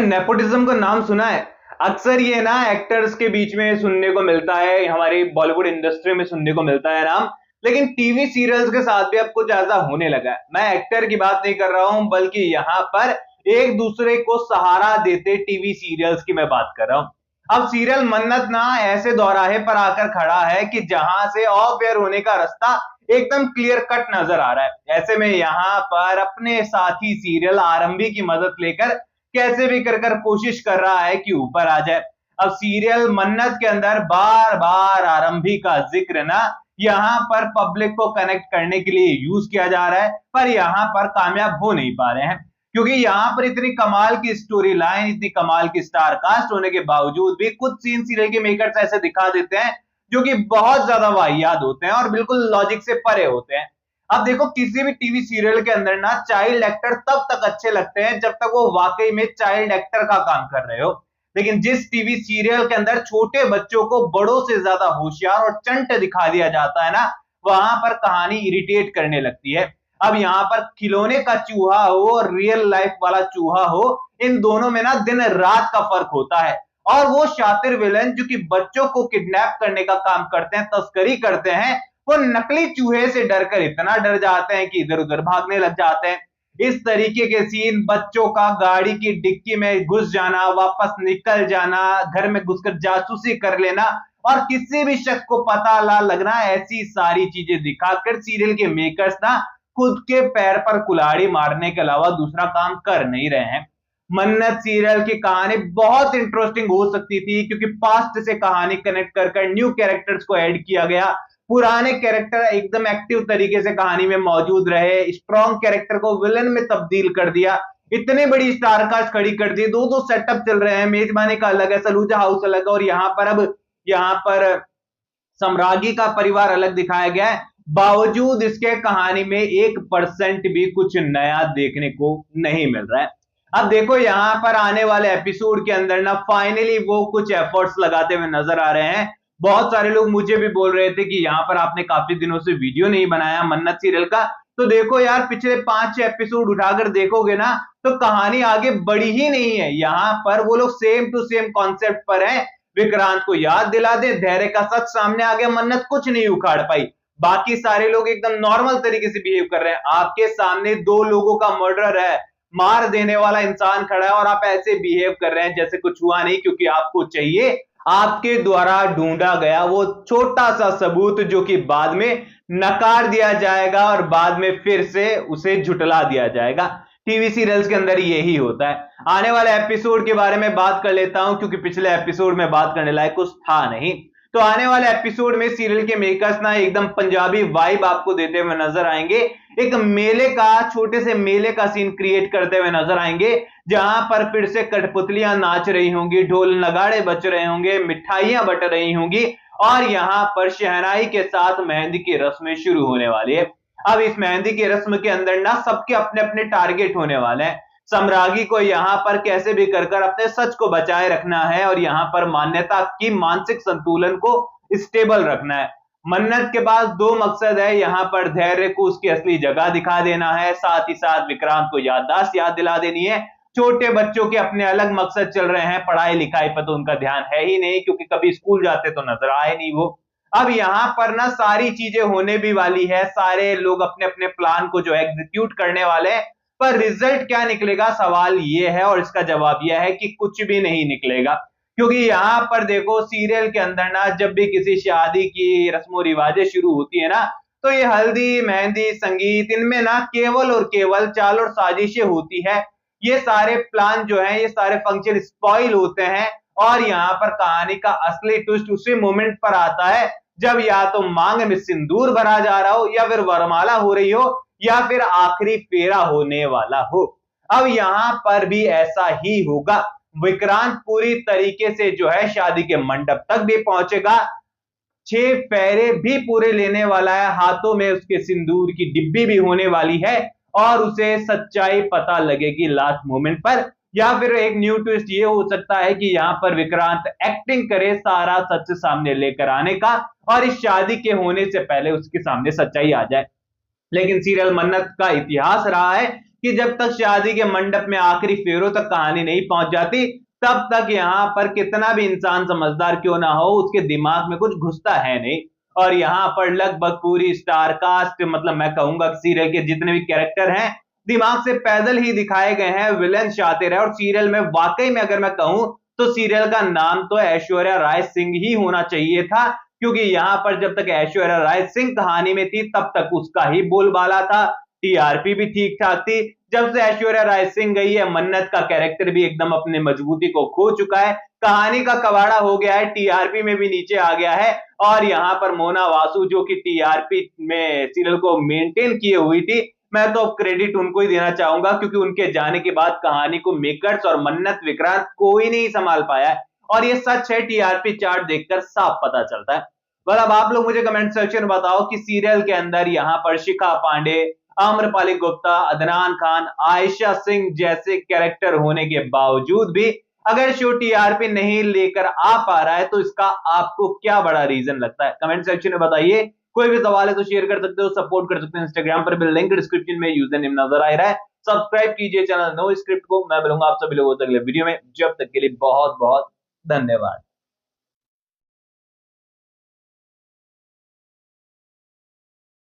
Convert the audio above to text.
Nepotism का नाम सुना है? अक्सर ये ना एक्टर्स के बीच में सुनने को मिलता है, हमारी बॉलीवुड इंडस्ट्री में सुनने को मिलता है नाम। लेकिन टीवी सीरियल्स के साथ भी अब कुछ ऐसा होने लगा है। मैं एक्टर की बात नहीं कर रहा हूं, बल्कि यहाँ पर एक दूसरे को सहारा देते टीवी सीरियल्स की मैं बात कर रहा हूं। अब सीरियल मन्नत ना ऐसे दौराहे पर आकर खड़ा है कि जहां से ऑफ एयर होने का रास्ता एकदम क्लियर कट नजर आ रहा है। ऐसे में यहाँ पर अपने साथी सीरियल आरंभी की मदद लेकर कैसे भी कर कोशिश कर रहा है कि ऊपर आ जाए। अब सीरियल मन्नत के अंदर बार बार आरंभी का जिक्र ना यहाँ पर पब्लिक को कनेक्ट करने के लिए यूज किया जा रहा है, पर यहाँ पर कामयाब हो नहीं पा रहे हैं, क्योंकि यहाँ पर इतनी कमाल की स्टोरी लाइन, इतनी कमाल की स्टार कास्ट होने के बावजूद भी कुछ सीन सीरियल के मेकर्स ऐसे दिखा देते हैं जो कि बहुत ज्यादा वाहियात होते हैं और बिल्कुल लॉजिक से परे होते हैं। अब देखो, किसी भी टीवी सीरियल के अंदर ना चाइल्ड एक्टर तब तक अच्छे लगते हैं जब तक वो वाकई में चाइल्ड एक्टर का काम कर रहे हो। लेकिन जिस टीवी सीरियल के अंदर छोटे बच्चों को बड़ों से ज्यादा होशियार और चंट दिखा दिया जाता है ना, वहां पर कहानी इरिटेट करने लगती है। अब यहाँ पर खिलौने का चूहा हो और रियल लाइफ वाला चूहा हो, इन दोनों में ना दिन रात का फर्क होता है। और वो शातिर विलन जो कि बच्चों को किडनैप करने का काम करते हैं, तस्करी करते हैं, वो नकली चूहे से डरकर इतना डर जाते हैं कि इधर उधर भागने लग जाते हैं। इस तरीके के सीन, बच्चों का गाड़ी की डिक्की में घुस जाना, वापस निकल जाना, घर में घुसकर जासूसी कर लेना और किसी भी शख्स को पता ना लगना, ऐसी सारी चीजें दिखाकर सीरियल के मेकर्स ना खुद के पैर पर कुल्हाड़ी मारने के अलावा दूसरा काम कर नहीं रहे हैं। मन्नत सीरियल की कहानी बहुत इंटरेस्टिंग हो सकती थी, क्योंकि पास्ट से कहानी कनेक्ट कर न्यू कैरेक्टर्स को ऐड किया गया, पुराने कैरेक्टर एकदम एक्टिव तरीके से कहानी में मौजूद रहे, स्ट्रॉन्ग कैरेक्टर को विलन में तब्दील कर दिया, इतने बड़ी स्टार कास्ट खड़ी कर दी, दो दो सेटअप चल रहे हैं, मेजबानी का अलग है, सलूजा हाउस अलग है, और यहाँ पर सम्राज्ञी का परिवार अलग दिखाया गया है। बावजूद इसके कहानी में 1% भी कुछ नया देखने को नहीं मिल रहा है। अब देखो, यहाँ पर आने वाले एपिसोड के अंदर ना फाइनली वो कुछ एफर्ट्स लगाते हुए नजर आ रहे हैं। बहुत सारे लोग मुझे भी बोल रहे थे कि यहाँ पर आपने काफी दिनों से वीडियो नहीं बनाया मन्नत सीरियल का। तो देखो यार, पिछले 5 एपिसोड उठाकर देखोगे ना तो कहानी आगे बढ़ी ही नहीं है। यहाँ पर वो लोग सेम टू सेम कॉन्सेप्ट पर हैं। विक्रांत को याद दिला दे, धैर्य का सच सामने आ गया, मन्नत कुछ नहीं उखाड़ पाई। बाकी सारे लोग एकदम नॉर्मल तरीके से बिहेव कर रहे हैं। आपके सामने 2 लोगों का मर्डर है, मार देने वाला इंसान खड़ा है और आप ऐसे बिहेव कर रहे हैं जैसे कुछ हुआ नहीं, क्योंकि आपको चाहिए आपके द्वारा ढूंढा गया वो छोटा सा सबूत, जो कि बाद में नकार दिया जाएगा और बाद में फिर से उसे झुटला दिया जाएगा। टीवी सीरियल्स के अंदर यही होता है। आने वाले एपिसोड के बारे में बात कर लेता हूं, क्योंकि पिछले एपिसोड में बात करने लायक कुछ था नहीं। तो आने वाले एपिसोड में सीरियल के मेकर्स ना एकदम पंजाबी वाइब आपको देते हुए नजर आएंगे। एक मेले का, छोटे से मेले का सीन क्रिएट करते हुए नजर आएंगे, जहां पर फिर से कठपुतलियां नाच रही होंगी, ढोल नगाड़े बज रहे होंगे, मिठाइयां बट रही होंगी और यहां पर शहनाई के साथ मेहंदी की रस्में शुरू होने वाली है। अब इस मेहंदी की रस्म के अंदर ना सबके अपने अपने टारगेट होने वाले हैं। सम्राज्ञी को यहाँ पर कैसे भी कर अपने सच को बचाए रखना है और यहाँ पर मान्यता की मानसिक संतुलन को स्टेबल रखना है। मन्नत के पास 2 मकसद है, यहाँ पर धैर्य को उसकी असली जगह दिखा देना है, साथ ही साथ विक्रांत को याददाश्त याद दिला देनी है। छोटे बच्चों के अपने अलग मकसद चल रहे हैं, पढ़ाई लिखाई पर तो उनका ध्यान है ही नहीं, क्योंकि कभी स्कूल जाते तो नजर आए नहीं वो। अब यहाँ पर ना सारी चीजें होने भी वाली है, सारे लोग अपने अपने प्लान को जो एग्जीक्यूट करने वाले हैं, पर रिजल्ट क्या निकलेगा सवाल ये है, और इसका जवाब यह है कि कुछ भी नहीं निकलेगा। क्योंकि यहाँ पर देखो, सीरियल के अंदर ना जब भी किसी शादी की रस्मों रिवाजें शुरू होती है ना, तो ये हल्दी, मेहंदी, संगीत, इनमें ना केवल और केवल चाल और साजिशें होती है। ये सारे प्लान जो है, ये सारे फंक्शन स्पॉइल होते हैं और यहाँ पर कहानी का असली ट्विस्ट उसी मोमेंट पर आता है जब या तो मांग में सिंदूर भरा जा रहा हो, या फिर वरमाला हो रही हो, या फिर आखिरी फेरा होने वाला हो। अब यहाँ पर भी ऐसा ही होगा। विक्रांत पूरी तरीके से जो है शादी के मंडप तक भी पहुंचेगा, 6 फेरे भी पूरे लेने वाला है, हाथों में उसके सिंदूर की डिब्बी भी होने वाली है और उसे सच्चाई पता लगेगी लास्ट मोमेंट पर। या फिर एक न्यू ट्विस्ट ये हो सकता है कि यहाँ पर विक्रांत एक्टिंग करे सारा सच सामने लेकर आने का और इस शादी के होने से पहले उसके सामने सच्चाई आ जाए। लेकिन सीरियल मन्नत का इतिहास रहा है कि जब तक शादी के मंडप में आखिरी फेरों तक कहानी नहीं पहुंच जाती, तब तक यहाँ पर कितना भी इंसान समझदार क्यों ना हो, उसके दिमाग में कुछ घुसता है नहीं। और यहाँ पर लगभग पूरी स्टार कास्ट, मतलब मैं कहूंगा सीरियल के जितने भी कैरेक्टर हैं, दिमाग से पैदल ही दिखाए गए हैं, विलन शातिर है। और सीरियल में वाकई में अगर मैं कहूं तो सीरियल का नाम तो ऐश्वर्या राय सिंह ही होना चाहिए था, क्योंकि यहां पर जब तक ऐश्वर्या राय सिंह कहानी में थी तब तक उसका ही बोलबाला था, टीआरपी भी ठीक ठाक थी। जब से ऐश्वर्या राय सिंह गई है, मन्नत का कैरेक्टर भी एकदम अपने मजबूती को खो चुका है, कहानी का कबाड़ा हो गया है, टीआरपी में भी नीचे आ गया है। और यहां पर मोना वासु जो कि टीआरपी में सीरियल को मेंटेन किए हुई थी, मैं तो क्रेडिट उनको ही देना चाहूंगा, क्योंकि उनके जाने के बाद कहानी को मेकर्स और मन्नत विक्रांत कोई नहीं संभाल पाया है। और ये सच है, टीआरपी चार्ट देखकर साफ पता चलता है। अब आप लोग मुझे कमेंट सेक्शन में बताओ कि सीरियल के अंदर यहाँ पर शिखा पांडे, आम्रपाली गुप्ता, अदनान खान, आयशा सिंह जैसे कैरेक्टर होने के बावजूद भी अगर शो टीआरपी नहीं लेकर आ पा रहा है, तो इसका आपको क्या बड़ा रीजन लगता है? कमेंट सेक्शन में बताइए। कोई भी सवाल है तो शेयर कर सकते हो, सपोर्ट कर सकते हो इंस्टाग्राम पर भी, लिंक डिस्क्रिप्शन में यूजर नेम नजर आ रहा है। सब्सक्राइब कीजिए चैनल नो स्क्रिप्ट को। मैं मिलूंगा आप सभी लोगों से अगले वीडियो में, जब तक के लिए बहुत बहुत धन्यवाद।